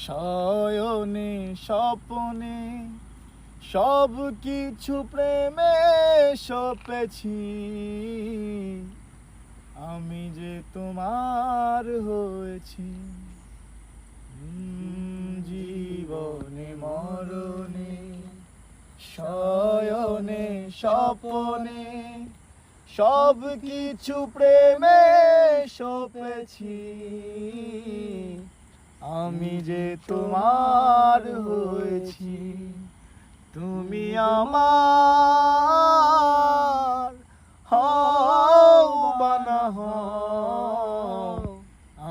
শয়নে স্বপনে সব কিছু প্রেমে সপেছি, আমি যে তোমার হয়েছি। জীবনে মরণে শয়নে স্বপনে সব কিছু প্রেমে সপেছি, আমি যে তোমার হয়েছি। তুমি আমার হও বা না হও,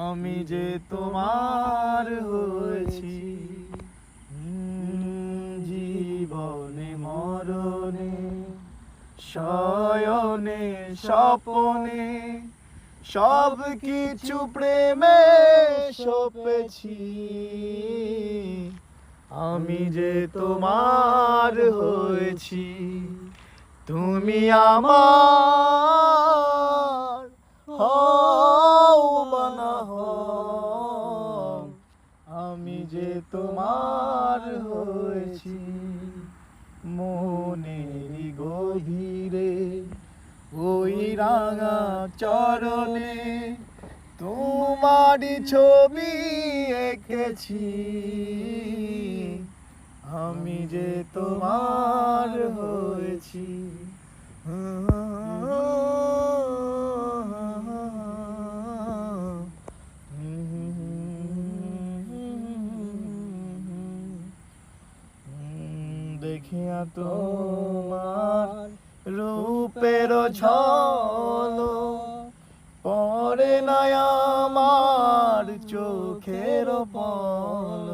আমি যে তোমার হয়েছি। জীবনে মরণে শয়নে স্বপনে সব কিছু প্রেমে সপেছি, আমি যে তোমার হয়েছি। তুমি আমার হও বা না হও, আমি যে তোমার হয়েছি। মনেরই গভীরে ওই রাঙা চরণে তোমারই ছবি এঁকেছি, আমি যে তোমার হয়েছি। দেখিয়া তোমার রূপের ঝলক পড়ে না আমার চোখের পলক,